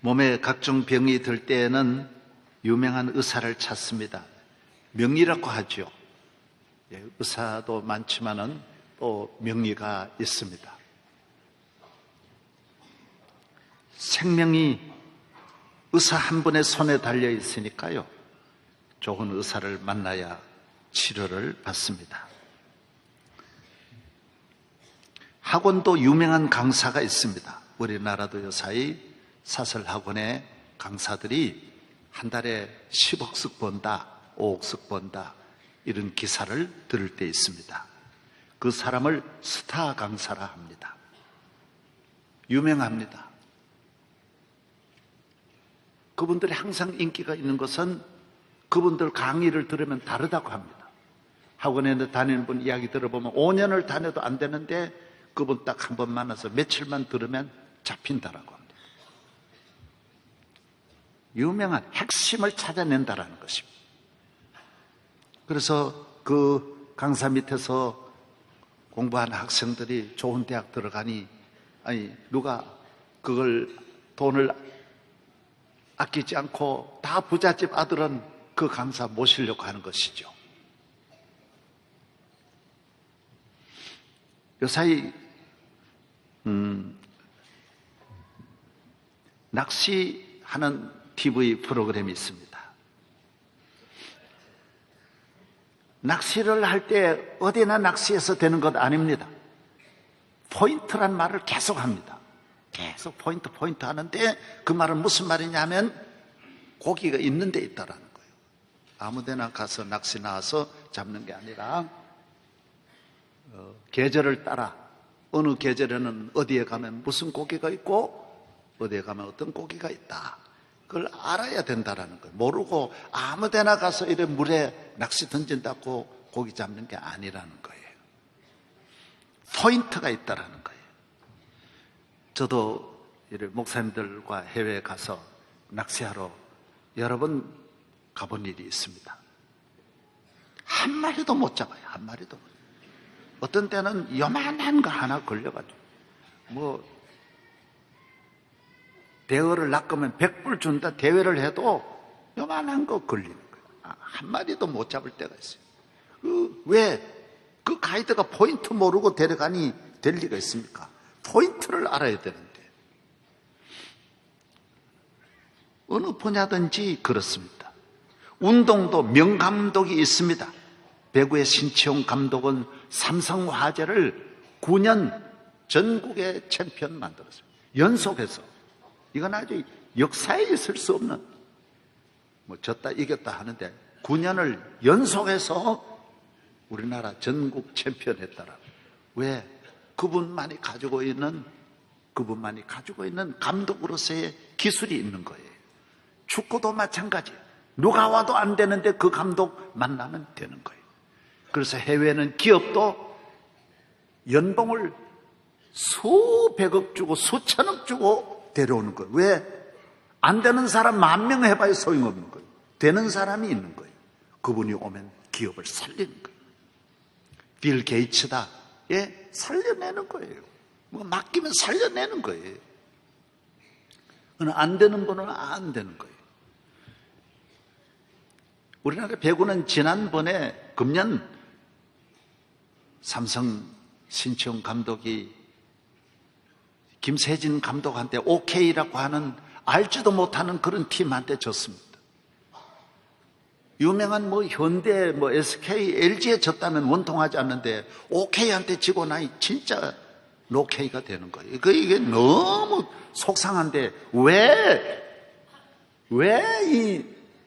몸에 각종 병이 들 때에는 유명한 의사를 찾습니다. 명리라고 하죠. 의사도 많지만은 또 명리가 있습니다. 생명이 의사 한 분의 손에 달려 있으니까요. 좋은 의사를 만나야 치료를 받습니다. 학원도 유명한 강사가 있습니다. 우리나라도 요사이 사설학원의 강사들이 한 달에 10억씩 번다, 5억씩 번다 이런 기사를 들을 때 있습니다. 그 사람을 스타 강사라 합니다. 유명합니다. 그분들이 항상 인기가 있는 것은 그분들 강의를 들으면 다르다고 합니다. 학원에 다니는 분 이야기 들어보면 5년을 다녀도 안 되는데 그분 딱 한 번 만나서 며칠만 들으면 잡힌다라고 합니다. 유명한 핵심을 찾아낸다라는 것입니다. 그래서 그 강사 밑에서 공부하는 학생들이 좋은 대학 들어가니 누가 그걸 돈을 아끼지 않고 다 부잣집 아들은 그 강사 모시려고 하는 것이죠. 요사이 낚시하는 TV 프로그램이 있습니다. 낚시를 할 때 어디나 낚시해서 되는 것 아닙니다. 포인트란 말을 계속 합니다. 계속 포인트 하는데 그 말은 무슨 말이냐면 고기가 있는 데 있다라는 거예요. 아무 데나 가서 낚시 나와서 잡는 게 아니라 계절을 따라 어느 계절에는 어디에 가면 무슨 고기가 있고 어디에 가면 어떤 고기가 있다. 그걸 알아야 된다라는 거예요. 모르고 아무 데나 가서 이래 물에 낚시 던진다고 고기 잡는 게 아니라는 거예요. 포인트가 있다라는 거예요. 저도 이래 목사님들과 해외에 가서 낚시하러 여러 번 가본 일이 있습니다. 한 마리도 못 잡아요. 한 마리도. 어떤 때는 요만한 거 하나 걸려가지고 대어를 낚으면 100불 준다 대회를 해도 요만한 거 걸리는 거예요. 한 마리도 못 잡을 때가 있어요. 왜 그 가이드가 포인트 모르고 데려가니 될 리가 있습니까? 포인트를 알아야 되는데 어느 분야든지 그렇습니다. 운동도 명감독이 있습니다. 배구의 신치용 감독은 삼성화재를 9년 전국의 챔피언 만들었어요. 연속해서. 이건 아주 역사에 있을 수 없는 졌다 이겼다 하는데 9년을 연속해서 우리나라 전국 챔피언 했더라. 왜? 그분만이 가지고 있는 감독으로서의 기술이 있는 거예요. 축구도 마찬가지. 누가 와도 안 되는데 그 감독 만나면 되는 거예요. 그래서 해외는 기업도 연봉을 수백억 주고 수천억 주고 데려오는 거예요. 왜? 안 되는 사람 10,000명 해봐야 소용없는 거예요. 되는 사람이 있는 거예요. 그분이 오면 기업을 살리는 거예요. 빌 게이츠다. 예, 살려내는 거예요. 맡기면 살려내는 거예요. 안 되는 분은 안 되는 거예요. 우리나라 배구는 지난번에 금년 삼성 신치용 감독이 김세진 감독한테 OK라고 하는 알지도 못하는 그런 팀한테 졌습니다. 유명한 현대, SK, LG에 졌다면 원통하지 않는데 OK한테 지고 나니 진짜 노K가 되는 거예요. 이게 너무 속상한데 왜 이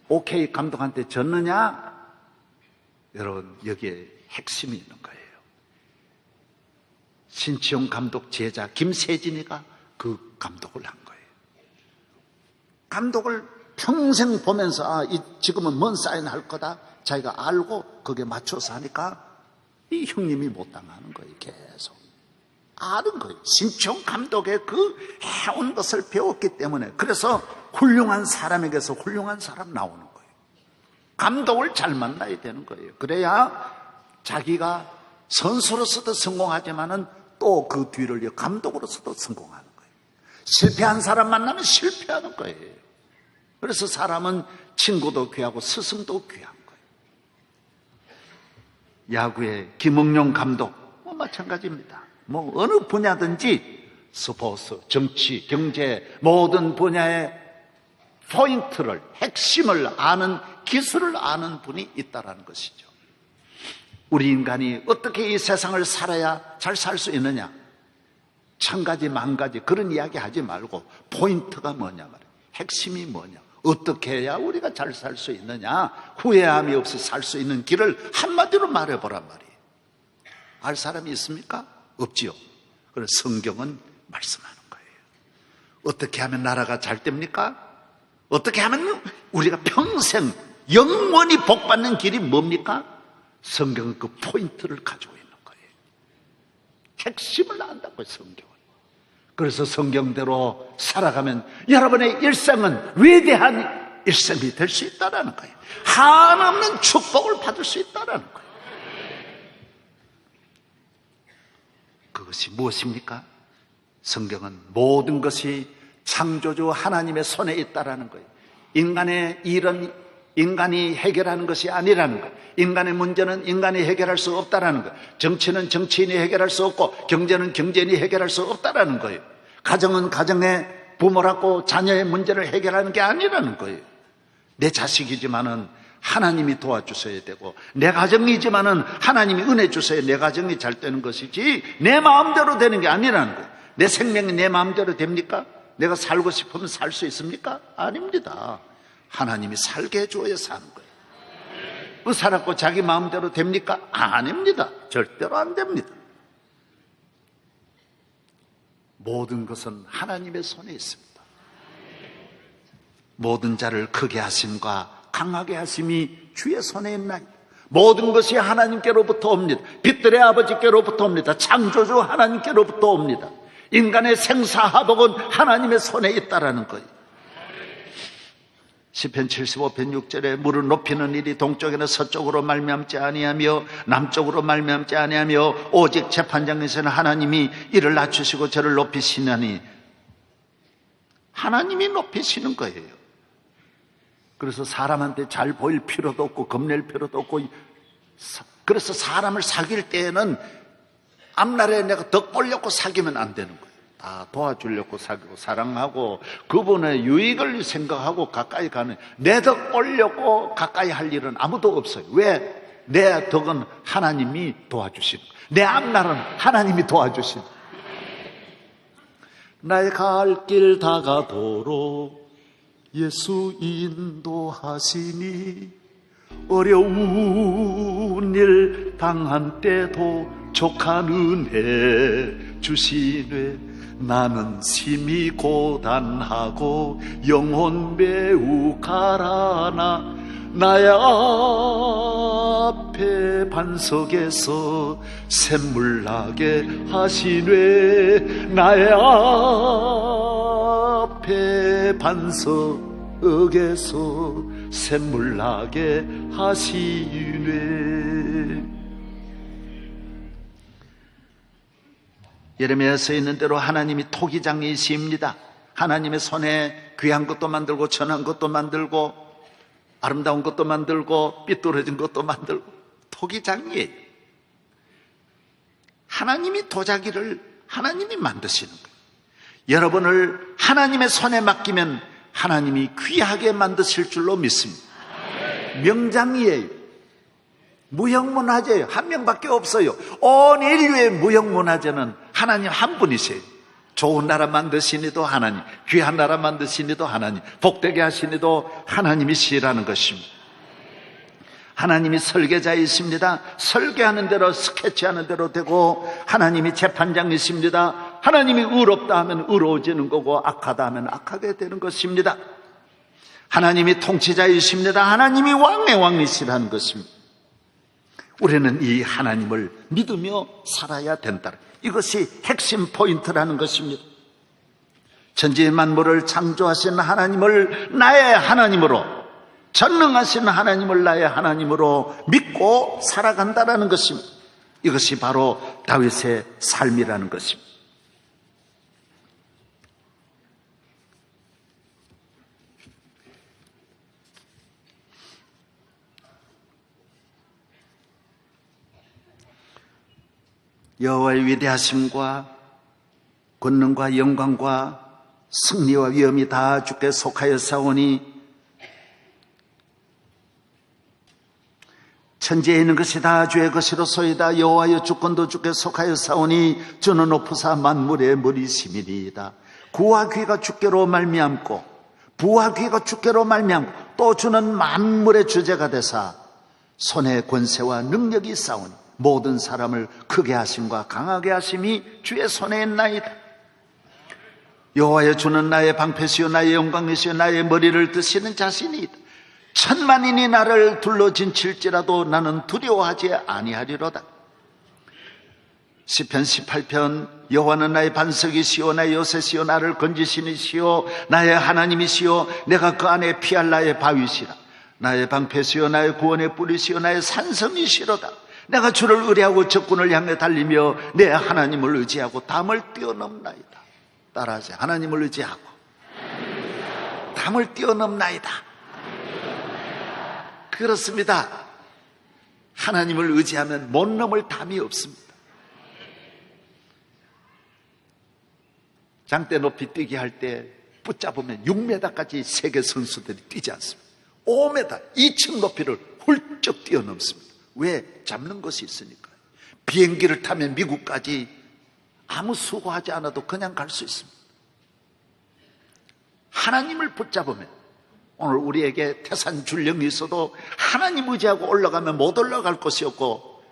OK 감독한테 졌느냐? 여러분 여기에 핵심이 있는 거예요. 신치용 감독 제자 김세진이가 그 감독을 한 거예요. 감독을 평생 보면서 지금은 뭔 사인 할 거다 자기가 알고 거기에 맞춰서 하니까 이 형님이 못 당하는 거예요. 계속 아는 거예요. 신치용 감독의 그 해온 것을 배웠기 때문에. 그래서 훌륭한 사람에게서 훌륭한 사람 나오는 거예요. 감독을 잘 만나야 되는 거예요. 그래야 자기가 선수로서도 성공하지만은 또 그 뒤를 감독으로서도 성공하는 거예요. 실패한 사람 만나면 실패하는 거예요. 그래서 사람은 친구도 귀하고 스승도 귀한 거예요. 야구의 김응용 감독 마찬가지입니다. 어느 분야든지 스포츠, 정치, 경제 모든 분야의 포인트를, 핵심을 아는, 기술을 아는 분이 있다는 것이죠. 우리 인간이 어떻게 이 세상을 살아야 잘 살 수 있느냐, 천 가지 만 가지 그런 이야기 하지 말고 포인트가 뭐냐 말이에요. 핵심이 뭐냐, 어떻게 해야 우리가 잘 살 수 있느냐, 후회함이 없이 살 수 있는 길을 한마디로 말해보란 말이에요. 알 사람이 있습니까? 없지요. 그래서 성경은 말씀하는 거예요. 어떻게 하면 나라가 잘 됩니까? 어떻게 하면 우리가 평생 영원히 복받는 길이 뭡니까? 성경은 그 포인트를 가지고 있는 거예요. 핵심을 안다고요, 성경은. 그래서 성경대로 살아가면 여러분의 일생은 위대한 일생이 될 수 있다는 거예요. 한없는 축복을 받을 수 있다는 거예요. 그것이 무엇입니까? 성경은 모든 것이 창조주 하나님의 손에 있다는 거예요. 인간의 일은 인간이 해결하는 것이 아니라는 거예요. 인간의 문제는 인간이 해결할 수 없다는 거예요. 정치는 정치인이 해결할 수 없고 경제는 경제인이 해결할 수 없다는 거예요. 가정은 가정의 부모라고 자녀의 문제를 해결하는 게 아니라는 거예요. 내 자식이지만은 하나님이 도와주셔야 되고, 내 가정이지만은 하나님이 은혜 주셔야 내 가정이 잘 되는 것이지 내 마음대로 되는 게 아니라는 거예요. 내 생명이 내 마음대로 됩니까? 내가 살고 싶으면 살 수 있습니까? 아닙니다. 하나님이 살게 해줘야 사는 거예요. 살았고 자기 마음대로 됩니까? 아닙니다. 절대로 안 됩니다. 모든 것은 하나님의 손에 있습니다. 모든 자를 크게 하심과 강하게 하심이 주의 손에 있나이다. 모든 것이 하나님께로부터 옵니다. 빛들의 아버지께로부터 옵니다. 창조주 하나님께로부터 옵니다. 인간의 생사화복은 하나님의 손에 있다라는 거예요. 시편 75편 6절에 물을 높이는 일이 동쪽에는 서쪽으로 말미암지 아니하며 남쪽으로 말미암지 아니하며 오직 재판장에서는 하나님이 이를 낮추시고 저를 높이시나니, 하나님이 높이시는 거예요. 그래서 사람한테 잘 보일 필요도 없고 겁낼 필요도 없고, 그래서 사람을 사귈 때에는 앞날에 내가 덕 보려고 사귀면 안 되는 거예요. 다 도와주려고 사귀고 사랑하고 그분의 유익을 생각하고 가까이 가는, 내 덕 보려고 가까이 할 일은 아무도 없어요. 왜? 내 덕은 하나님이 도와주시는 거예요. 내 앞날은 하나님이 도와주시는 거예요. 나의 갈 길 다가도록 예수 인도하시니, 어려운 일 당한 때도 족한 은혜 주시네. 나는 심히 고단하고 영혼 매우 가라나 나의 앞에 반석에서 샘물 나게 하시네. 나의 앞에 반석에서 샘물 나게 하시네. 예레미야서에 있는 대로 하나님이 토기장이십니다. 하나님의 손에 귀한 것도 만들고 천한 것도 만들고 아름다운 것도 만들고 삐뚤어진 것도 만들고 토기장이에요. 하나님이 도자기를 하나님이 만드시는 거예요. 여러분을 하나님의 손에 맡기면 하나님이 귀하게 만드실 줄로 믿습니다. 명장이에요. 무형문화재예요. 한 명밖에 없어요. 온 인류의 무형문화재는 하나님 한 분이세요. 좋은 나라 만드시니도 하나님, 귀한 나라 만드시니도 하나님, 복되게 하시니도 하나님이시라는 것입니다. 하나님이 설계자이십니다. 설계하는 대로, 스케치하는 대로 되고, 하나님이 재판장이십니다. 하나님이 의롭다 하면 의로워지는 거고 악하다 하면 악하게 되는 것입니다. 하나님이 통치자이십니다. 하나님이 왕의 왕이시라는 것입니다. 우리는 이 하나님을 믿으며 살아야 된다. 이것이 핵심 포인트라는 것입니다. 천지 만물을 창조하신 하나님을 나의 하나님으로, 전능하신 하나님을 나의 하나님으로 믿고 살아간다는 것입니다. 이것이 바로 다윗의 삶이라는 것입니다. 여호와의 위대하심과 권능과 영광과 승리와 위엄이 다 주께 속하였사오니 천지에 있는 것이 다 주의 것이로소이다. 여호와여 주권도 주께 속하였사오니 주는 높으사 만물의 머리심이니이다. 구와 귀가 주께로 말미암고 부와 귀가 주께로 말미암고 또 주는 만물의 주제가 되사 손에 권세와 능력이 있사오니 모든 사람을 크게 하심과 강하게 하심이 주의 손에 있나이다. 여호와여 주는 나의 방패시요 나의 영광이시요 나의 머리를 드시는 자신이다. 천만인이 나를 둘러진칠지라도 나는 두려워하지 아니하리로다. 시편 18편 여호와는 나의 반석이시요 나의 요새시요 나를 건지시니시요 나의 하나님이시요 내가 그 안에 피할 나의 바위시라. 나의 방패시요 나의 구원의 뿌리시요 나의 산성이시로다. 내가 주를 의뢰하고 적군을 향해 달리며 내 하나님을 의지하고 담을 뛰어넘나이다. 따라하세요. 하나님을 의지하고 담을 뛰어넘나이다. 그렇습니다. 하나님을 의지하면 못 넘을 담이 없습니다. 장대 높이 뛰기 할 때 붙잡으면 6m까지 세계 선수들이 뛰지 않습니다. 5m, 2층 높이를 훌쩍 뛰어넘습니다. 왜? 잡는 것이 있으니까요. 비행기를 타면 미국까지 아무 수고하지 않아도 그냥 갈 수 있습니다. 하나님을 붙잡으면, 오늘 우리에게 태산 줄령이 있어도 하나님 의지하고 올라가면 못 올라갈 것이 없고,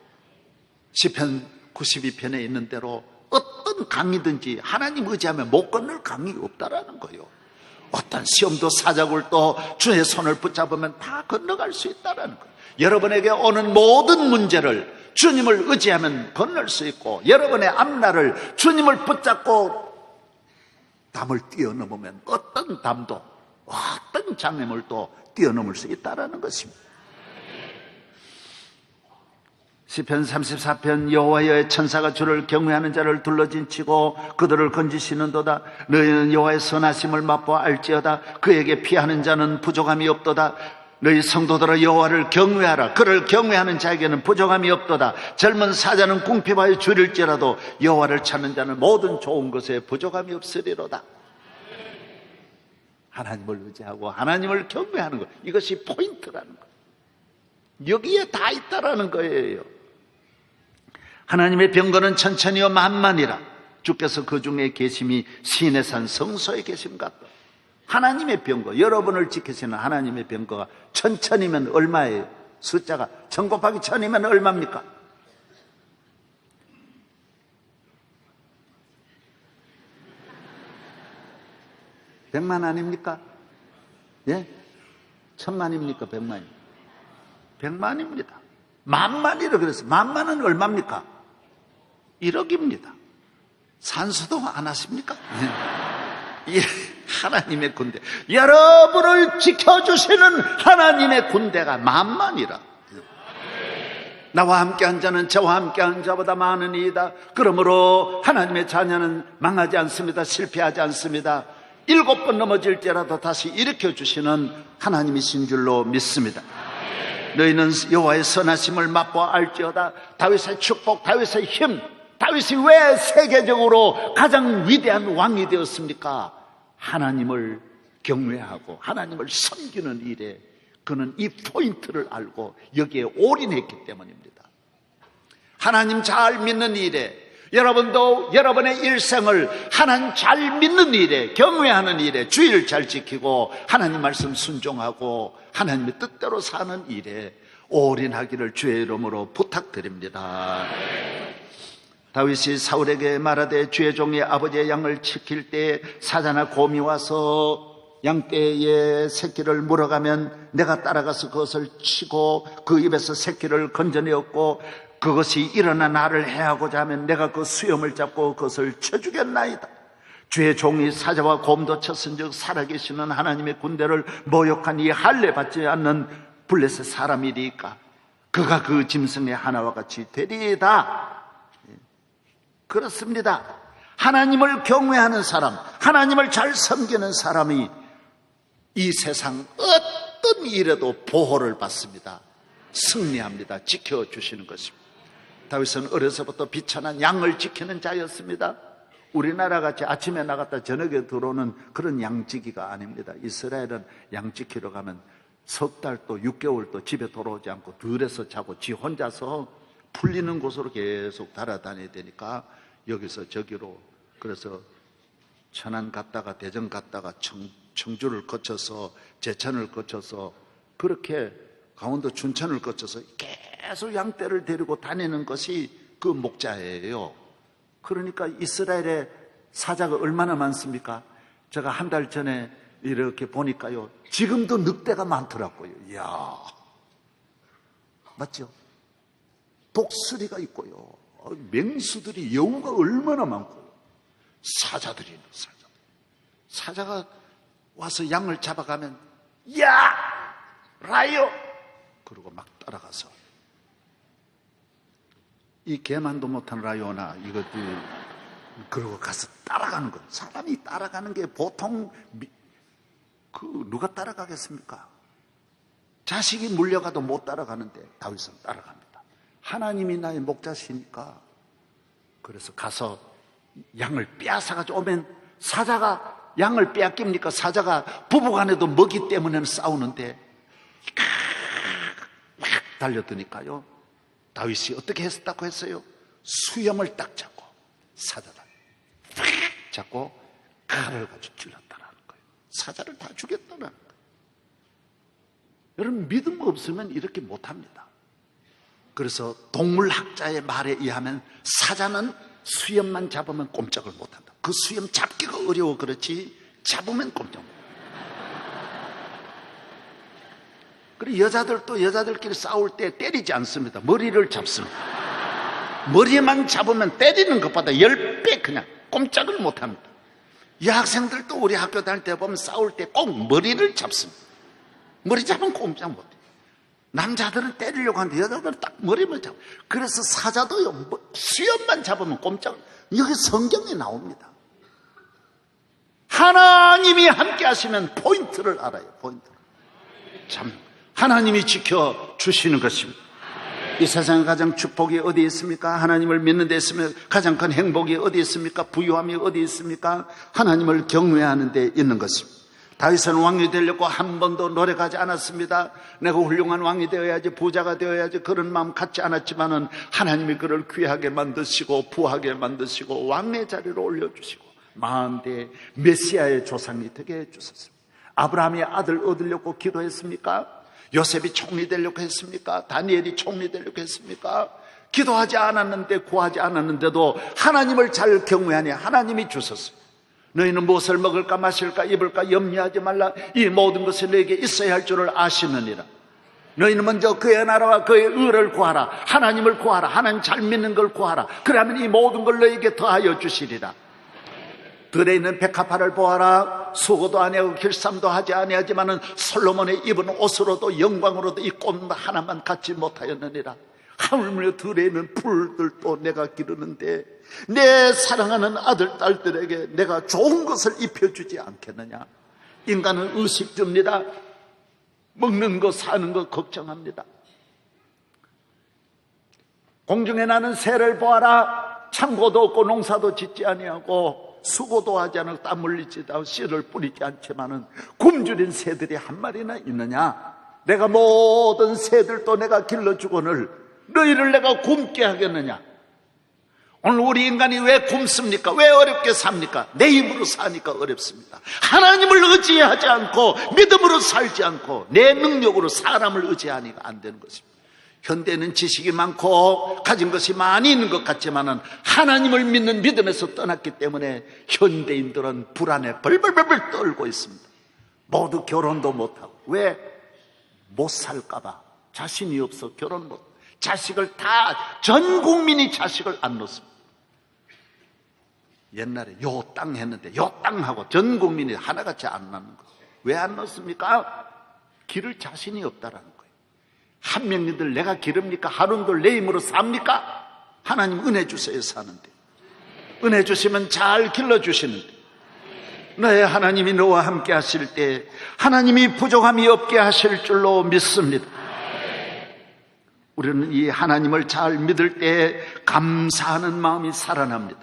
시편 92편에 있는 대로 어떤 강이든지 하나님 의지하면 못 건널 강이 없다라는 거예요. 어떤 시험도 사자굴도 주의 손을 붙잡으면 다 건너갈 수 있다라는 거예요. 여러분에게 오는 모든 문제를 주님을 의지하면 건널 수 있고, 여러분의 앞날을 주님을 붙잡고 담을 뛰어넘으면 어떤 담도, 어떤 장애물도 뛰어넘을 수 있다는 것입니다. 시편 34편 여호와의 천사가 주를 경외하는 자를 둘러진치고 그들을 건지시는도다. 너희는 여호와의 선하심을 맛보아 알지어다. 그에게 피하는 자는 부족함이 없도다. 너희 성도들아 여호와를 경외하라. 그를 경외하는 자에게는 부족함이 없도다. 젊은 사자는 궁핍하여 줄일지라도 여호와를 찾는 자는 모든 좋은 것에 부족함이 없으리로다. 하나님을 의지하고 하나님을 경외하는 것, 이것이 포인트라는 것. 여기에 다 있다라는 거예요. 하나님의 병거는 천천히요 만만이라. 주께서 그 중에 계심이 시내 산 성소에 계심 같다. 하나님의 병거, 여러분을 지키시는 하나님의 병거가 천천이면 얼마예요? 숫자가 1000 곱하기 1000이면 얼마입니까? 백만 아닙니까? 예? 1000만입니까? 100만이? 100만입니다. 만만이라 그랬어요. 만만은 얼마입니까? 1억입니다. 산수도 안 하십니까? 예. 하나님의 군대, 여러분을 지켜주시는 하나님의 군대가 만만이라. 나와 함께한 자는 저와 함께한 자보다 많으니이다. 그러므로 하나님의 자녀는 망하지 않습니다. 실패하지 않습니다. 7번 넘어질지라도 다시 일으켜주시는 하나님이신 줄로 믿습니다. 너희는 여호와의 선하심을 맛보아 알지어다. 다윗의 축복, 다윗의 힘, 다윗이 왜 세계적으로 가장 위대한 왕이 되었습니까? 하나님을 경외하고 하나님을 섬기는 일에 그는 이 포인트를 알고 여기에 올인했기 때문입니다. 하나님 잘 믿는 일에, 여러분도 여러분의 일생을 하나님 잘 믿는 일에, 경외하는 일에, 주의를 잘 지키고 하나님 말씀 순종하고 하나님의 뜻대로 사는 일에 올인하기를 주의 이름으로 부탁드립니다. 다윗이 사울에게 말하되 주의 종이 아버지의 양을 지킬 때 사자나 곰이 와서 양떼의 새끼를 물어가면 내가 따라가서 그것을 치고 그 입에서 새끼를 건져내었고 그것이 일어나 나를 해하고자 하면 내가 그 수염을 잡고 그것을 쳐주겠나이다. 주의 종이 사자와 곰도 쳤은즉 살아계시는 하나님의 군대를 모욕한 이 할례 받지 않는 블레셋 사람이리까 그가 그 짐승의 하나와 같이 되리이다. 그렇습니다. 하나님을 경외하는 사람, 하나님을 잘 섬기는 사람이 이 세상 어떤 일에도 보호를 받습니다. 승리합니다. 지켜주시는 것입니다. 다윗은 어려서부터 비천한 양을 지키는 자였습니다. 우리나라 같이 아침에 나갔다 저녁에 들어오는 그런 양지기가 아닙니다. 이스라엘은 양 지키러 가면 석 달 또 6개월 집에 돌아오지 않고 들에서 자고 지 혼자서 풀리는 곳으로 계속 달아다녀야 되니까 여기서 저기로, 그래서 천안 갔다가 대전 갔다가 청주를 거쳐서 제천을 거쳐서 그렇게 강원도 춘천을 거쳐서 계속 양떼를 데리고 다니는 것이 그 목자예요. 그러니까 이스라엘의 사자가 얼마나 많습니까? 제가 한 달 전에 이렇게 보니까요, 지금도 늑대가 많더라고요. 이야, 맞죠? 독수리가 있고요, 맹수들이, 여우가 얼마나 많고요, 사자들이 있는 사자가 와서 양을 잡아가면 야! 라이오! 그러고 막 따라가서, 이 개만도 못한 라이오나 이것들, 그러고 가서 따라가는 거예요. 사람이 따라가는 게 보통 누가 따라가겠습니까? 자식이 물려가도 못 따라가는데 다윗은 따라갑니다. 하나님이 나의 목자시니까. 그래서 가서 양을 빼앗아가지고 오면 사자가 양을 빼앗깁니까? 사자가 부부간에도 먹이 때문에 싸우는데 막 달려드니까요, 다윗이 어떻게 했다고 했어요? 수염을 딱 잡고 사자를 팍 잡고 칼을 가지고 찔렀다라는 거예요. 사자를 다 죽였다는 거예요. 여러분, 믿음 없으면 이렇게 못합니다. 그래서 동물학자의 말에 의하면 사자는 수염만 잡으면 꼼짝을 못한다. 그 수염 잡기가 어려워 그렇지 잡으면 꼼짝 못한다. 그리고 여자들도 여자들끼리 싸울 때 때리지 않습니다. 머리를 잡습니다. 머리만 잡으면 때리는 것보다 10배 그냥 꼼짝을 못합니다. 여학생들도 우리 학교 다닐 때 보면 싸울 때 꼭 머리를 잡습니다. 머리 잡으면 꼼짝 못해요. 남자들은 때리려고 하는데 여자들은 딱 머리만 잡아요. 그래서 사자도요, 수염만 잡으면 꼼짝, 여기 성경에 나옵니다. 하나님이 함께 하시면 포인트를 알아요. 포인트를. 참, 하나님이 지켜주시는 것입니다. 이 세상에 가장 축복이 어디 있습니까? 하나님을 믿는 데 있으면 가장 큰 행복이 어디 있습니까? 부유함이 어디 있습니까? 하나님을 경외하는 데 있는 것입니다. 다윗은 왕이 되려고 한 번도 노력하지 않았습니다. 내가 훌륭한 왕이 되어야지, 부자가 되어야지, 그런 마음 갖지 않았지만은 하나님이 그를 귀하게 만드시고 부하게 만드시고 왕의 자리로 올려주시고 만대 메시아의 조상이 되게 해주셨습니다. 아브라함이 아들 얻으려고 기도했습니까? 요셉이 총리 되려고 했습니까? 다니엘이 총리 되려고 했습니까? 기도하지 않았는데, 구하지 않았는데도 하나님을 잘 경외하니 하나님이 주셨어요. 너희는 무엇을 먹을까 마실까 입을까 염려하지 말라. 이 모든 것이 너에게 있어야 할 줄을 아시느니라. 너희는 먼저 그의 나라와 그의 의를 구하라. 하나님을 구하라. 하나님 잘 믿는 걸 구하라. 그러면 이 모든 걸 너에게 더하여 주시리라. 들에 있는 백합화를 보아라. 수고도 아니하고 길쌈도 하지 아니하지만은 솔로몬의 입은 옷으로도 영광으로도 이 꽃 하나만 갖지 못하였느니라. 하물며 들에 있는 풀들도 내가 기르는데 내 사랑하는 아들 딸들에게 내가 좋은 것을 입혀주지 않겠느냐. 인간은 의식주입니다. 먹는 거 사는 거 걱정합니다. 공중에 나는 새를 보아라. 창고도 없고 농사도 짓지 아니하고 수고도 하지 않고 땀 흘리지도 않고 씨를 뿌리지 않지만은 굶주린 새들이 한 마리나 있느냐. 내가 모든 새들도 내가 길러주거늘 너희를 내가 굶게 하겠느냐. 오늘 우리 인간이 왜 굶습니까? 왜 어렵게 삽니까? 내 힘으로 사니까 어렵습니다. 하나님을 의지하지 않고 믿음으로 살지 않고 내 능력으로 사람을 의지하니까 안 되는 것입니다. 현대는 지식이 많고 가진 것이 많이 있는 것 같지만은 하나님을 믿는 믿음에서 떠났기 때문에 현대인들은 불안에 벌벌벌 떨고 있습니다. 모두 결혼도 못하고. 왜? 못 살까봐. 자신이 없어 결혼 못. 자식을 다, 전 국민이 자식을 안 넣습니다. 옛날에 요 땅 했는데 요 땅하고 전 국민이 하나같이 안 낳는 거예요. 왜 안 넣습니까? 기를 자신이 없다라는 거예요. 한 명님들 내가 기릅니까? 하루들 내 힘으로 삽니까? 하나님 은혜 주세요 사는데. 은혜 주시면 잘 길러주시는데. 너의 하나님이 너와 함께 하실 때 하나님이 부족함이 없게 하실 줄로 믿습니다. 우리는 이 하나님을 잘 믿을 때 감사하는 마음이 살아납니다.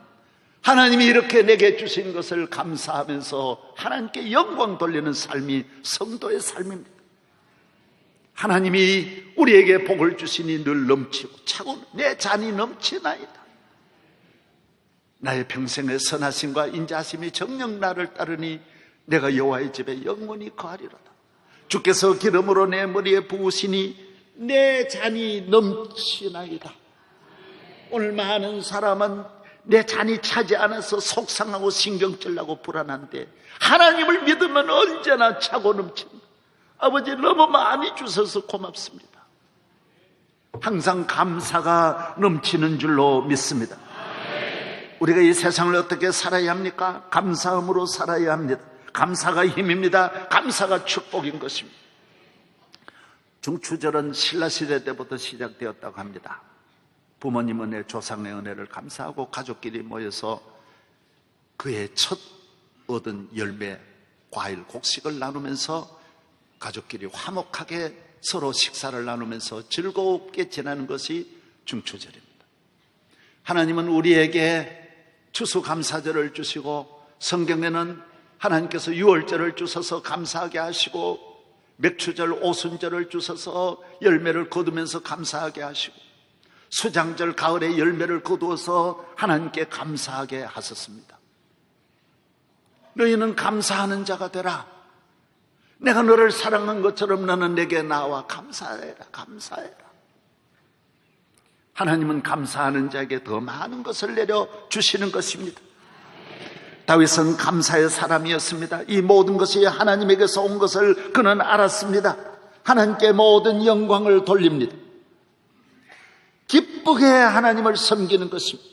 하나님이 이렇게 내게 주신 것을 감사하면서 하나님께 영광 돌리는 삶이 성도의 삶입니다. 하나님이 우리에게 복을 주시니 늘 넘치고 차고 내 잔이 넘치나이다. 나의 평생의 선하심과 인자하심이 정녕 나를 따르니 내가 여호와의 집에 영원히 거하리로다. 주께서 기름으로 내 머리에 부으시니 내 잔이 넘치나이다. 오늘 많은 사람은 내 잔이 차지 않아서 속상하고 신경질 나고 불안한데 하나님을 믿으면 언제나 차고 넘칩니다. 아버지 너무 많이 주셔서 고맙습니다. 항상 감사가 넘치는 줄로 믿습니다. 우리가 이 세상을 어떻게 살아야 합니까? 감사함으로 살아야 합니다. 감사가 힘입니다. 감사가 축복인 것입니다. 중추절은 신라시대 때부터 시작되었다고 합니다. 부모님 은혜, 조상의 은혜를 감사하고 가족끼리 모여서 그의 첫 얻은 열매, 과일, 곡식을 나누면서 가족끼리 화목하게 서로 식사를 나누면서 즐겁게 지내는 것이 중추절입니다. 하나님은 우리에게 추수감사절을 주시고 성경에는 하나님께서 유월절을 주셔서 감사하게 하시고 맥추절, 오순절을 주셔서 열매를 거두면서 감사하게 하시고 수장절, 가을에 열매를 거두어서 하나님께 감사하게 하셨습니다. 너희는 감사하는 자가 되라. 내가 너를 사랑한 것처럼 너는 내게 나와 감사해라. 감사해라. 하나님은 감사하는 자에게 더 많은 것을 내려주시는 것입니다. 다윗은 감사의 사람이었습니다. 이 모든 것이 하나님에게서 온 것을 그는 알았습니다. 하나님께 모든 영광을 돌립니다. 기쁘게 하나님을 섬기는 것입니다.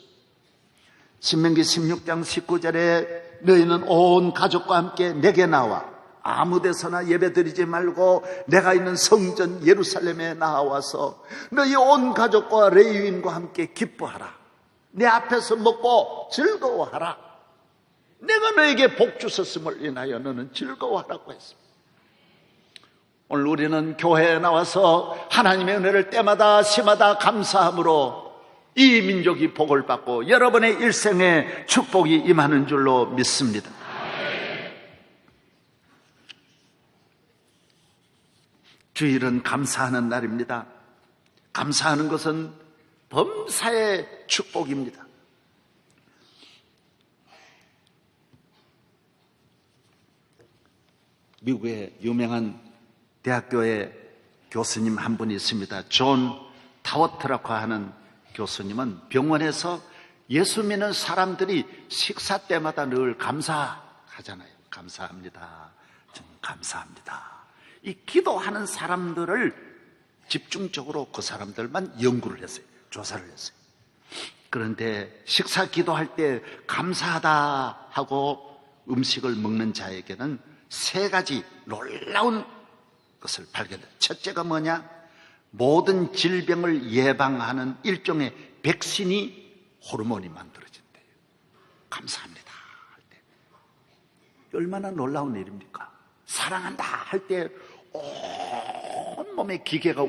신명기 16장 19절에 너희는 온 가족과 함께 내게 나와 아무 데서나 예배드리지 말고 내가 있는 성전 예루살렘에 나와서 너희 온 가족과 레위인과 함께 기뻐하라. 내 앞에서 먹고 즐거워하라. 내가 너에게 복 주셨음을 인하여 너는 즐거워하라고 했습니다. 오늘 우리는 교회에 나와서 하나님의 은혜를 때마다 시마다 감사함으로 이 민족이 복을 받고 여러분의 일생에 축복이 임하는 줄로 믿습니다. 주일은 감사하는 날입니다. 감사하는 것은 범사의 축복입니다. 미국의 유명한 대학교에 교수님 한 분이 있습니다. 존 타워트라고 하는 교수님은 병원에서 예수 믿는 사람들이 식사 때마다 늘 감사하잖아요. 감사합니다. 저는 감사합니다. 이 기도하는 사람들을 집중적으로 그 사람들만 연구를 했어요. 조사를 했어요. 그런데 식사 기도할 때 감사하다 하고 음식을 먹는 자에게는 세 가지 놀라운 것을 발견해요. 첫째가 뭐냐? 모든 질병을 예방하는 일종의 백신이 호르몬이 만들어진대요. 감사합니다 할 때. 얼마나 놀라운 일입니까? 사랑한다 할 때 온몸의 기계가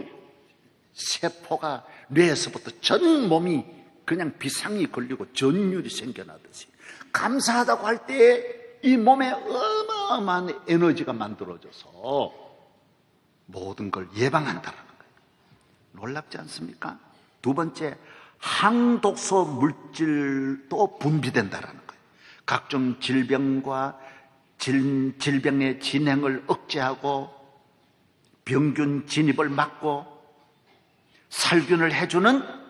세포가 뇌에서부터 전 몸이 그냥 비상이 걸리고 전율이 생겨나듯이 감사하다고 할 때 이 몸에 어마어마한 에너지가 만들어져서 모든 걸 예방한다는 거예요. 놀랍지 않습니까? 두 번째, 항독소 물질도 분비된다는 거예요. 각종 질병과 질병의 진행을 억제하고 병균 진입을 막고 살균을 해주는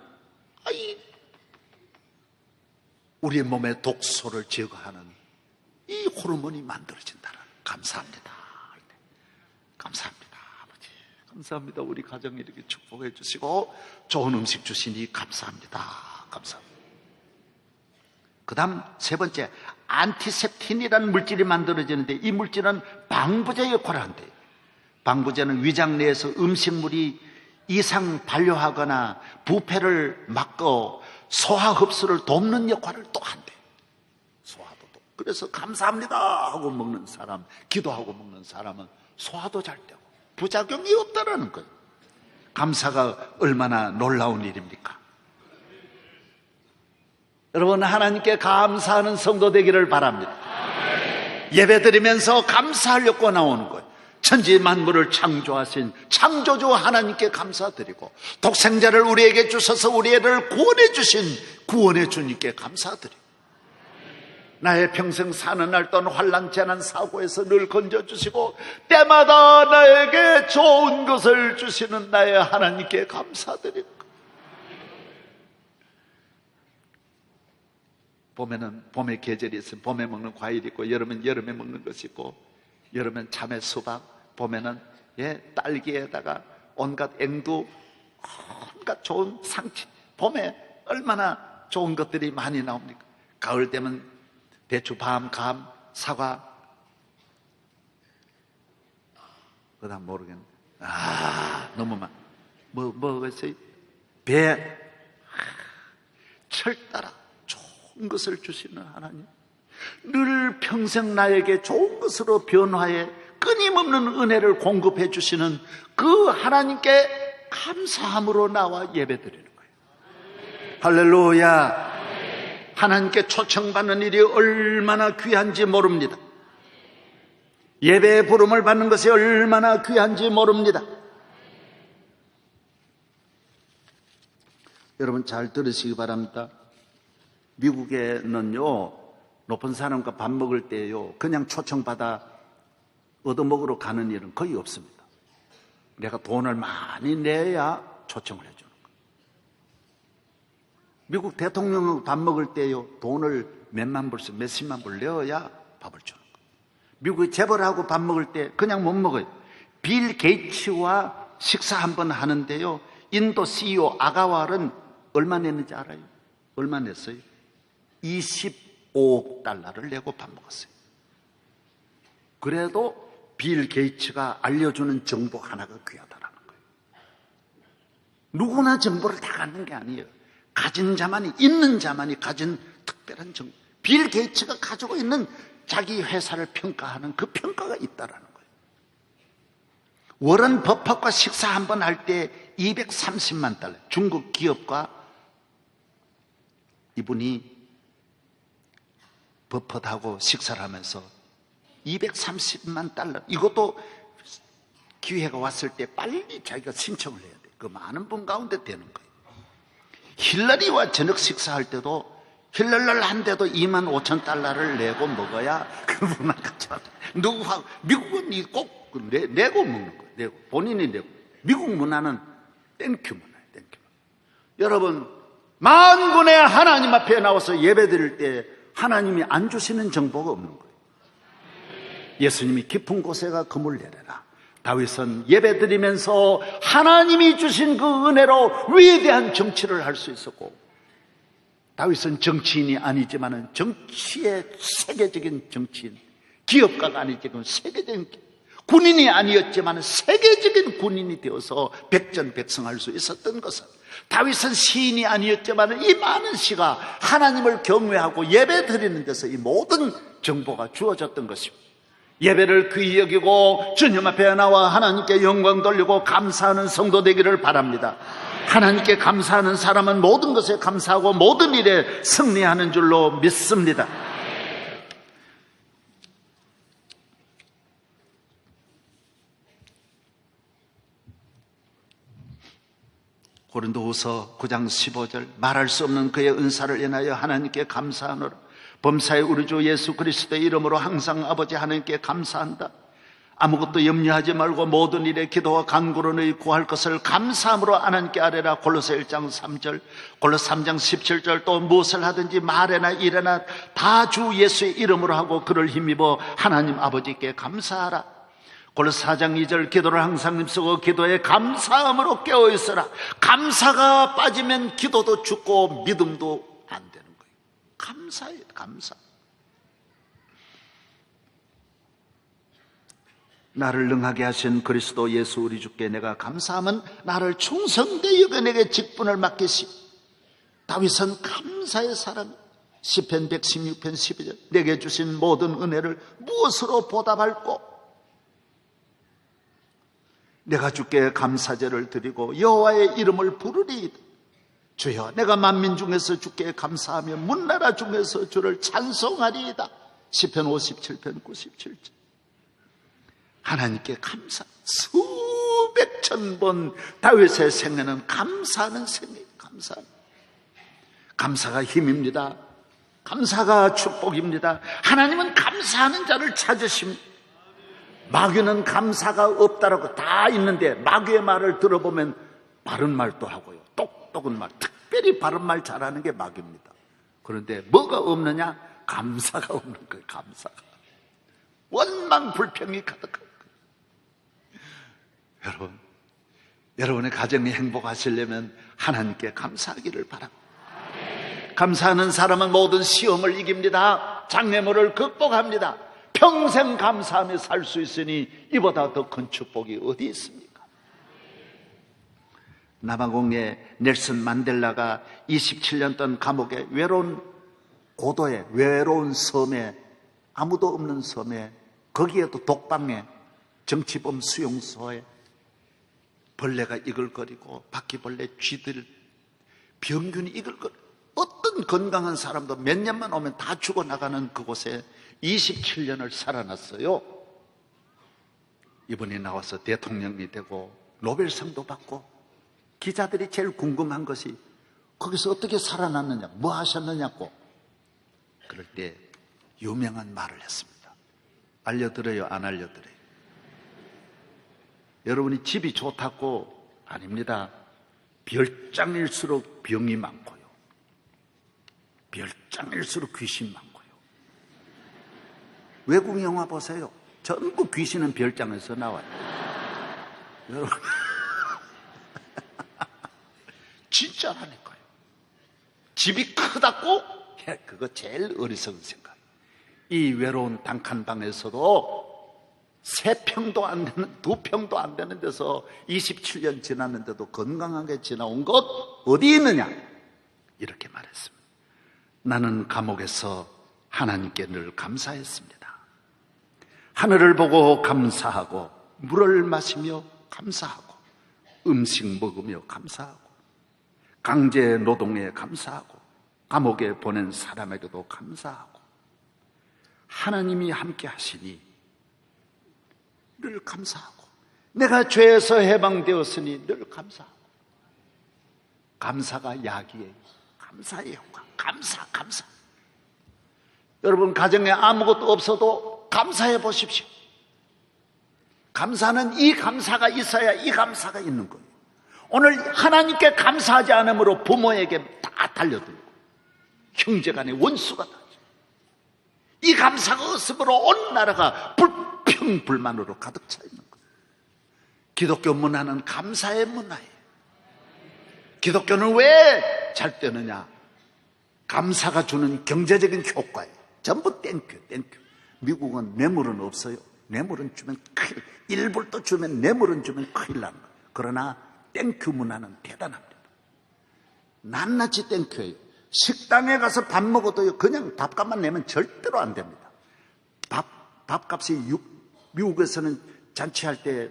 우리의 몸의 독소를 제거하는 이 호르몬이 만들어진다는. 감사합니다. 감사합니다. 아버지 감사합니다. 우리 가정에 이렇게 축복해 주시고 좋은 음식 주시니 감사합니다. 감사합니다. 그 다음 세 번째, 안티셉틴이라는 물질이 만들어지는데 이 물질은 방부제 역할을 한대요. 방부제는 위장 내에서 음식물이 이상 반려하거나 부패를 막고 소화 흡수를 돕는 역할을 또 한대요. 소화도. 그래서 감사합니다 하고 먹는 사람, 기도하고 먹는 사람은 소화도 잘 되고 부작용이 없다라는 거예요. 감사가 얼마나 놀라운 일입니까? 여러분, 하나님께 감사하는 성도 되기를 바랍니다. 예배드리면서 감사하려고 나오는 거예요. 천지 만물을 창조하신 창조주 하나님께 감사드리고, 독생자를 우리에게 주셔서 우리를 구원해 주신 구원의 주님께 감사드리고, 나의 평생 사는 날 동안 환난 재난 사고에서 늘 건져주시고 때마다 나에게 좋은 것을 주시는 나의 하나님께 감사드리고, 봄에는 봄의 계절이 있으면 봄에 먹는 과일이 있고, 여름엔 여름에 먹는 것이 있고, 여름엔 참외 수박, 봄에는 딸기에다가 온갖 앵두, 온갖 좋은 상치, 봄에 얼마나 좋은 것들이 많이 나옵니까? 가을 되면 대추, 밤, 감, 사과, 그다음 모르겠네. 너무 많. 뭐겠어요? 배, 철 따라 좋은 것을 주시는 하나님, 늘 평생 나에게 좋은 것으로 변화해 끊임없는 은혜를 공급해 주시는 그 하나님께 감사함으로 나와 예배드리는 거예요. 할렐루야. 하나님께 초청받는 일이 얼마나 귀한지 모릅니다. 예배의 부름을 받는 것이 얼마나 귀한지 모릅니다. 여러분 잘 들으시기 바랍니다. 미국에는요, 높은 사람과 밥 먹을 때요, 그냥 초청받아 얻어먹으러 가는 일은 거의 없습니다. 내가 돈을 많이 내야 초청을 해주는 거예요. 미국 대통령하고 밥 먹을 때요, 돈을 몇만 불씩 몇십만 불 내어야 밥을 주는 거예요. 미국의 재벌하고 밥 먹을 때 그냥 못 먹어요. 빌 게이츠와 식사 한번 하는데요, 인도 CEO 아가왈은 얼마 냈는지 알아요? 얼마 냈어요? 25억 달러를 내고 밥 먹었어요. 그래도 빌 게이츠가 알려주는 정보 하나가 귀하다라는 거예요. 누구나 정보를 다 갖는 게 아니에요. 가진 자만이, 있는 자만이 가진 특별한 정보. 빌 게이츠가 가지고 있는 자기 회사를 평가하는 그 평가가 있다라는 거예요. 워런 버핏과 식사 한번 할 때 230만 달러, 중국 기업과 이분이 버핏하고 식사를 하면서 230만 달러, 이것도 기회가 왔을 때 빨리 자기가 신청을 해야 돼. 그 많은 분 가운데 되는 거예요. 힐러리와 저녁 식사할 때도 힐러를 한데도 2만 5천 달러를 내고 먹어야 그분만 같이 와요. 누구하고, 미국은 꼭 내고 먹는 거예요. 내고, 본인이 내고. 미국 문화는 땡큐 문화예요. 땡큐. 여러분, 만군의 하나님 앞에 나와서 예배 드릴 때 하나님이 안 주시는 정보가 없는 거예요. 예수님이 깊은 곳에가 금을 내려라. 다윗은 예배 드리면서 하나님이 주신 그 은혜로 위대한 정치를 할 수 있었고, 다윗은 정치인이 아니지만 정치의 세계적인 정치인, 기업가가 아니지만 세계적인 군인이 아니었지만 세계적인 군인이 되어서 백전백승할 수 있었던 것은, 다윗은 시인이 아니었지만 이 많은 시가 하나님을 경외하고 예배 드리는 데서 이 모든 정보가 주어졌던 것입니다. 예배를 귀히 여기고 주님 앞에 나와 하나님께 영광 돌리고 감사하는 성도 되기를 바랍니다. 하나님께 감사하는 사람은 모든 것에 감사하고 모든 일에 승리하는 줄로 믿습니다. 고린도후서 9장 15절, 말할 수 없는 그의 은사를 인하여 하나님께 감사하노라. 범사의 우리 주 예수 그리스도의 이름으로 항상 아버지 하나님께 감사한다. 아무것도 염려하지 말고 모든 일에 기도와 간구로 너희 구할 것을 감사함으로 하나님께 아뢰라. 골로새 1장 3절, 골로새 3장 17절, 또 무엇을 하든지 말에나 일에나 다 주 예수의 이름으로 하고 그를 힘입어 하나님 아버지께 감사하라. 골로새 4장 2절, 기도를 항상 힘쓰고 기도에 감사함으로 깨어있어라. 감사가 빠지면 기도도 죽고 믿음도 안 되는 거예요. 감사해요. 감사. 나를 능하게 하신 그리스도 예수 우리 주께 내가 감사함은 나를 충성되이 여겨 내게 직분을 맡기시. 다윗은 감사의 사람. 시편 116편 12절, 내게 주신 모든 은혜를 무엇으로 보답할꼬? 내가 주께 감사제를 드리고 여호와의 이름을 부르리이다. 주여, 내가 만민 중에서 주께 감사하며 문나라 중에서 주를 찬송하리이다. 시편 57편 97절. 하나님께 감사. 수백 천 번 다윗의 생애는 감사하는 생애. 감사가 힘입니다. 감사가 축복입니다. 하나님은 감사하는 자를 찾으십니다. 마귀는 감사가 없다라고 다 있는데, 마귀의 말을 들어보면 바른 말도 하고요, 똑똑한 말, 특별히 바른 말 잘하는 게 마귀입니다. 그런데 뭐가 없느냐? 감사가 없는 거예요. 감사가. 원망 불평이 가득한 거예요. 여러분의 가정이 행복하시려면 하나님께 감사하기를 바랍니다. 감사하는 사람은 모든 시험을 이깁니다. 장애물을 극복합니다. 평생 감사하며 살 수 있으니 이보다 더 큰 축복이 어디 있습니까? 남아공의 넬슨 만델라가 27년 동안 감옥에 외로운 고도에, 외로운 섬에, 아무도 없는 섬에, 거기에도 독방에, 정치범 수용소에 벌레가 이글거리고 바퀴벌레, 쥐들, 병균이 이글거리고, 어떤 건강한 사람도 몇 년만 오면 다 죽어나가는 그곳에 27년을 살아났어요. 이번에 나와서 대통령이 되고 노벨상도 받고, 기자들이 제일 궁금한 것이 거기서 어떻게 살아났느냐, 뭐 하셨느냐고. 그럴 때 유명한 말을 했습니다. 알려드려요, 안 알려드려요? 여러분이 집이 좋다고? 아닙니다. 별장일수록 병이 많고요, 별장일수록 귀신 많고요. 외국 영화 보세요. 전부 귀신은 별장에서 나와요. 여러분, 진짜라니까요. 집이 크다고? 그거 제일 어리석은 생각. 이 외로운 단칸방에서도 3평도 안 되는, 2평도 안 되는 데서 27년 지났는데도 건강하게 지나온 곳 어디 있느냐? 이렇게 말했습니다. 나는 감옥에서 하나님께 늘 감사했습니다. 하늘을 보고 감사하고, 물을 마시며 감사하고, 음식 먹으며 감사하고, 강제 노동에 감사하고, 감옥에 보낸 사람에게도 감사하고, 하나님이 함께 하시니 늘 감사하고, 내가 죄에서 해방되었으니 늘 감사하고. 감사가 약이에요. 감사의 효과. 감사. 여러분 가정에 아무것도 없어도 감사해 보십시오. 감사는 이 감사가 있어야 이 감사가 있는 거예요. 오늘 하나님께 감사하지 않으므로 부모에게 다 달려들고, 형제간에 원수가 나죠. 이 감사가 없으므로 온 나라가 불평불만으로 가득 차 있는 거예요. 기독교 문화는 감사의 문화예요. 기독교는 왜 잘 되느냐? 감사가 주는 경제적인 효과예요. 전부 땡큐. 미국은 뇌물은 없어요. 뇌물은 주면 큰일, 1불도 주면, 뇌물은 주면 큰일 나는 거예요. 그러나 땡큐 문화는 대단합니다. 낱낱이 땡큐예요. 식당에 가서 밥 먹어도요, 그냥 밥값만 내면 절대로 안 됩니다. 밥값이 미국에서는 잔치할 때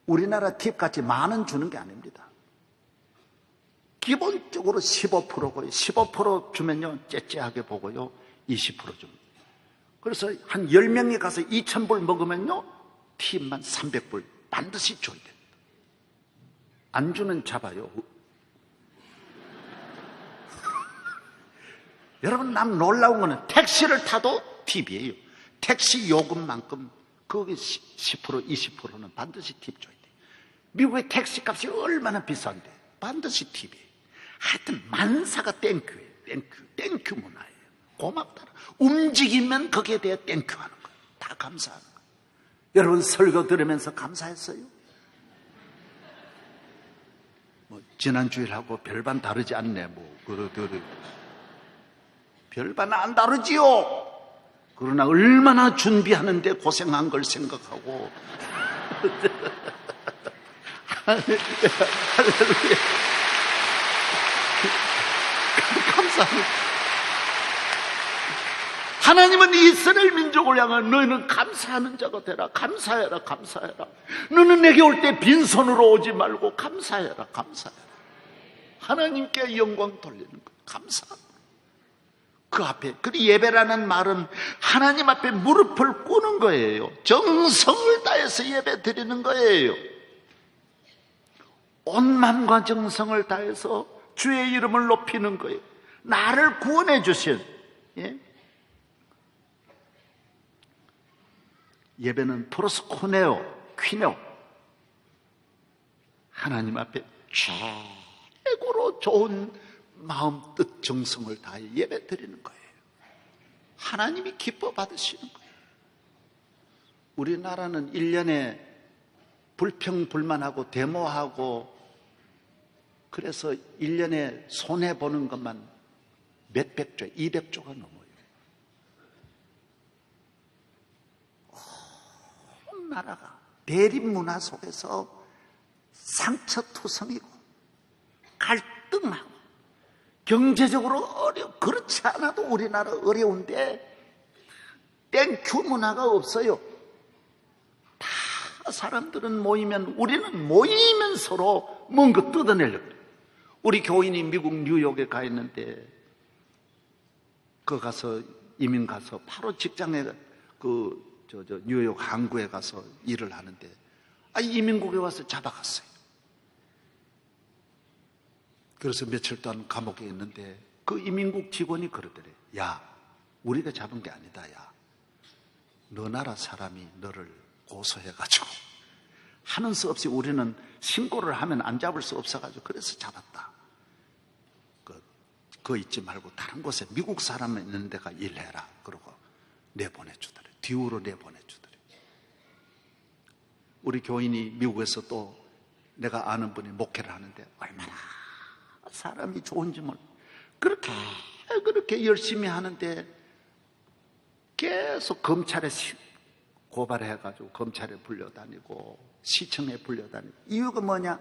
우리나라 팁같이 10,000원 주는 게 아닙니다. 기본적으로 15%고요. 15% 주면요, 째째하게 보고요, 20% 줍니다. 그래서 한 10명이 가서 2,000불 먹으면요, 팁만 300불 반드시 줘야 됩니다. 안 주면 잡아요. 여러분, 남 놀라운 거는 택시를 타도 팁이에요. 택시 요금만큼 거기 10%, 20%는 반드시 팁 줘야 돼요. 미국의 택시 값이 얼마나 비싼데 반드시 팁이에요. 하여튼 만사가 땡큐예요. 땡큐 문화예요. 고맙다. 움직이면 거기에 대해 땡큐하는 거예요. 다 감사하는 거예요. 여러분 설교 들으면서 감사했어요? 지난주일하고 별반 다르지 않네. 별반 안 다르지요. 그러나 얼마나 준비하는데 고생한 걸 생각하고 할렐루야. 감사합니다. 하나님은 이스라엘 민족을 향해 너희는 감사하는 자가 되라. 감사해라, 감사해라. 너는 내게 올 때 빈손으로 오지 말고 감사해라, 감사해라. 하나님께 영광 돌리는 거, 감사. 그 앞에, 그 예배라는 말은 하나님 앞에 무릎을 꿇는 거예요. 정성을 다해서 예배 드리는 거예요. 온 마음과 정성을 다해서 주의 이름을 높이는 거예요. 나를 구원해 주신, 예? 예배는 프로스코네오, 퀴네오. 하나님 앞에 최고로 좋은 마음, 뜻, 정성을 다해 예배 드리는 거예요. 하나님이 기뻐 받으시는 거예요. 우리나라는 1년에 불평불만하고 데모하고 그래서 1년에 손해보는 것만 몇백 조, 200조가 넘어요. 온 나라가 대립문화 속에서 상처투성이고 갈등하고 경제적으로 그렇지 않아도 우리나라 어려운데 땡큐 문화가 없어요. 다 사람들은 모이면 우리는 모이면 서로 뭔가 뜯어내려고 그래요. 우리 교인이 미국 뉴욕에 가 있는데 그 가서 이민 가서 바로 직장에 뉴욕 항구에 가서 일을 하는데 이민국에 와서 잡아갔어요. 그래서 며칠 동안 감옥에 있는데 그 이민국 직원이 그러더래. 야, 우리가 잡은 게 아니다. 야, 너 나라 사람이 너를 고소해가지고 하는 수 없이 우리는 신고를 하면 안 잡을 수 없어가지고 그래서 잡았다. 그거 잊지 말고 다른 곳에 미국 사람 있는 데가 일해라. 그러고 내보내주더래. 뒤로 내보내주더래. 우리 교인이 미국에서 또 내가 아는 분이 목회를 하는데 얼마나 사람이 좋은지 몰라. 그렇게 열심히 하는데 계속 검찰에 고발해가지고 검찰에 불려다니고 시청에 불려다니고. 이유가 뭐냐?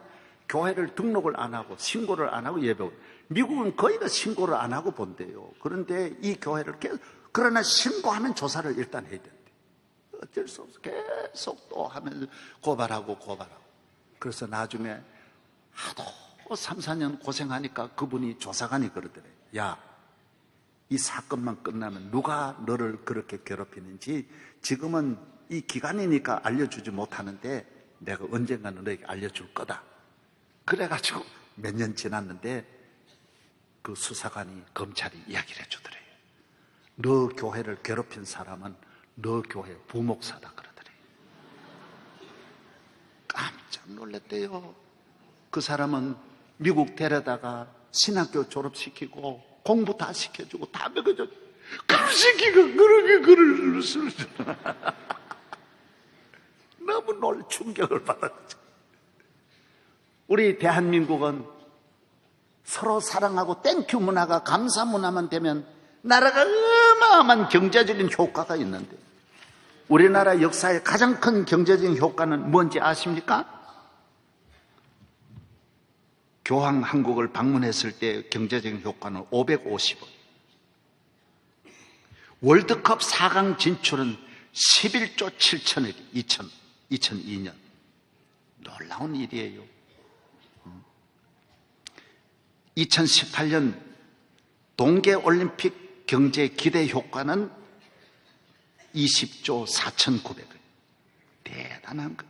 교회를 등록을 안 하고 신고를 안 하고 예배. 미국은 거의 다 신고를 안 하고 본대요. 그런데 이 교회를 그러나 신고하면 조사를 일단 해야 된대. 어쩔 수 없어. 계속 또 하면 고발하고. 그래서 나중에 하도 3, 4년 고생하니까 그분이 조사관이 그러더래. 야, 이 사건만 끝나면 누가 너를 그렇게 괴롭히는지 지금은 이 기간이니까 알려주지 못하는데 내가 언젠가는 너에게 알려줄 거다. 그래가지고 몇 년 지났는데 그 수사관이 검찰이 이야기를 해주더래요. 너 교회를 괴롭힌 사람은 너 교회 부목사다 그러더래요. 깜짝 놀랐대요. 그 사람은 미국 데려다가 신학교 졸업시키고 공부 다 시켜주고 다 먹여줘. 갑자기가 그렇게 글을 쓰잖아. 너무 충격을 받았죠. 우리 대한민국은 서로 사랑하고 땡큐 문화가 감사 문화만 되면 나라가 어마어마한 경제적인 효과가 있는데 우리나라 역사의 가장 큰 경제적인 효과는 뭔지 아십니까? 교황 한국을 방문했을 때 경제적인 효과는 550원. 월드컵 4강 진출은 11조 7천억 2002년. 놀라운 일이에요. 2018년 동계올림픽 경제 기대 효과는 20조 4,900원. 대단한 거.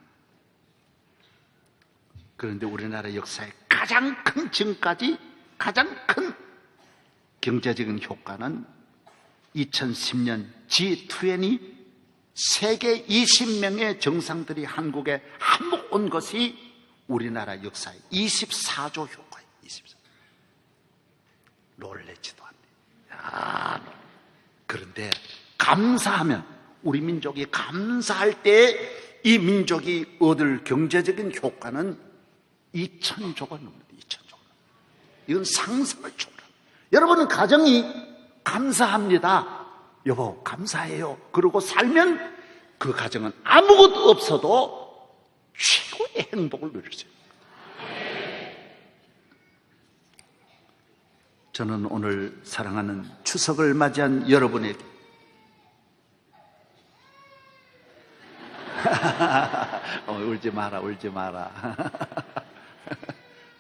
그런데 우리나라 역사의 가장 큰 지금까지 가장 큰 경제적인 효과는 2010년 G20 세계 20명의 정상들이 한국에 한몫 온 것이 우리나라 역사의 24조 효과예요. 24조. 놀래지도 않네. 그런데 감사하면 우리 민족이 감사할 때 이 민족이 얻을 경제적인 효과는 2,000조가 넘는다. 2,000조. 이건 상상을 초월합니다. 여러분은 가정이 감사합니다. 여보 감사해요. 그러고 살면 그 가정은 아무것도 없어도 최고의 행복을 누릴 수 있어요. 저는 오늘 사랑하는 추석을 맞이한 여러분에게 울지 마라, 울지 마라.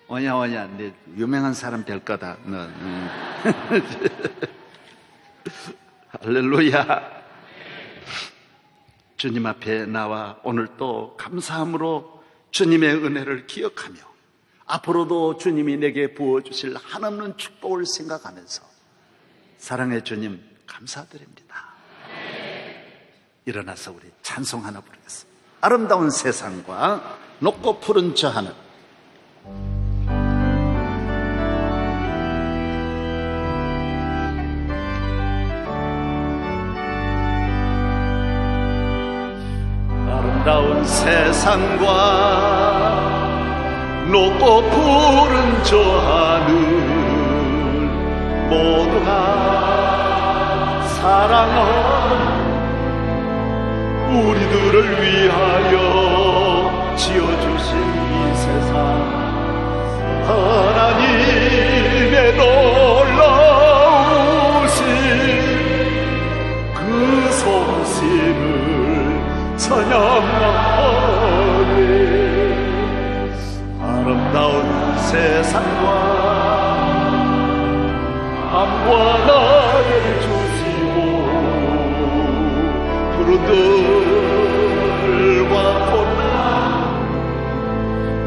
오냐, 네 유명한 사람 될 거다, 넌. 할렐루야. 주님 앞에 나와 오늘 또 감사함으로 주님의 은혜를 기억하며 앞으로도 주님이 내게 부어주실 한없는 축복을 생각하면서 사랑의 주님 감사드립니다. 일어나서 우리 찬송 하나 부르겠습니다. 아름다운 세상과 높고 푸른 저 하늘. 아름다운 세상과 높고 푸른 저 하늘 모두가 사랑하는 우리들을 위하여 지어주신 이 세상 하나님의 놀라우신 그 솜씨를 찬양하네. 아름다운 세상과 밤과 나를 주시고 푸른 들과 꽃나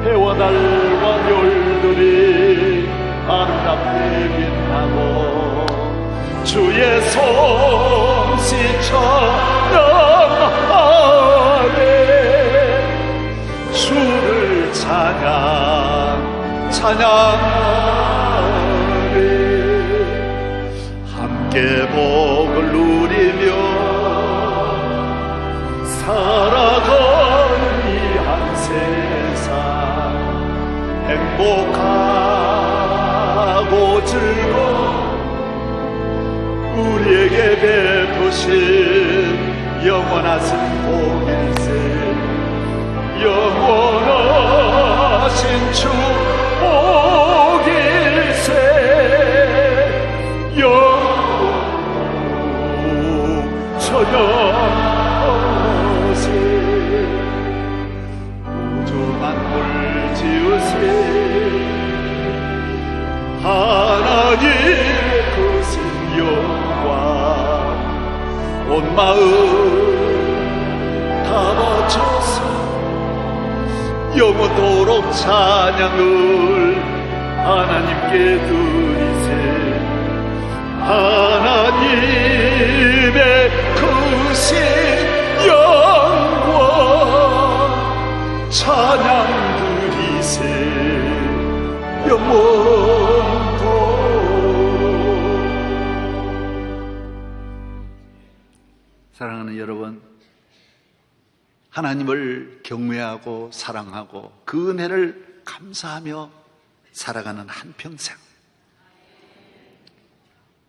해와 달과 별들이 아름답게 빛나고 주의 솜씨 찬양하네. 주를 찬양하네. 함께 복을 누리며 살아가는 이 한 세상 행복하고 즐거운 우리에게 베푸신 영원하신 복일세. 영원하신 축복일세. 영원 천연하세. 우주 만물 지으세 하나님의 크신 영광 온 마음 다 바쳐서 영원토록 찬양을 하나님께 드리세. 하나님의 크신 영광 찬양 드리세. 영원토록. 사랑하는 여러분, 하나님을 경외하고 사랑하고 그 은혜를 감사하며 살아가는 한평생,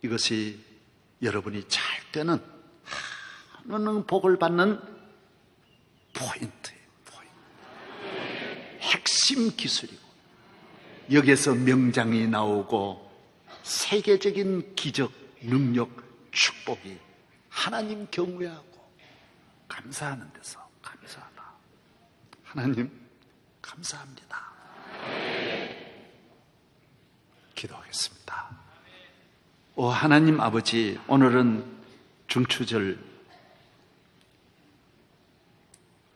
이것이 여러분이 잘 되는 하나님 복을 받는 포인트예요. 핵심 기술이고, 여기에서 명장이 나오고 세계적인 기적, 능력, 축복이 하나님 경외하고 감사하는 데서 감사하다. 하나님 감사합니다. 기도하겠습니다. 오 하나님 아버지, 오늘은 중추절,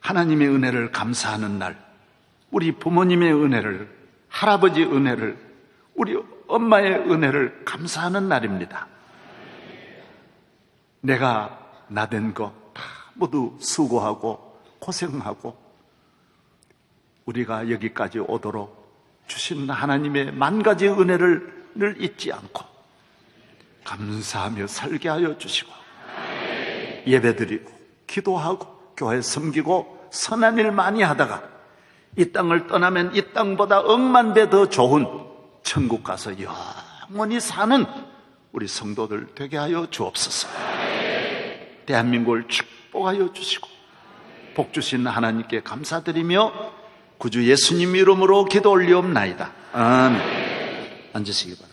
하나님의 은혜를 감사하는 날, 우리 부모님의 은혜를, 할아버지 은혜를, 우리 엄마의 은혜를 감사하는 날입니다. 내가 나된 거 다 모두 수고하고 고생하고 우리가 여기까지 오도록 주신 하나님의 만 가지 은혜를 늘 잊지 않고 감사하며 살게 하여 주시고, 예배드리고 기도하고 교회 섬기고 선한 일 많이 하다가 이 땅을 떠나면 이 땅보다 억만 배 더 좋은 천국 가서 영원히 사는 우리 성도들 되게 하여 주옵소서. 대한민국을 축복하여 주시고 복 주신 하나님께 감사드리며 구주 예수님 이름으로 기도 올리옵나이다. 아멘. 앉으시기 바랍니다.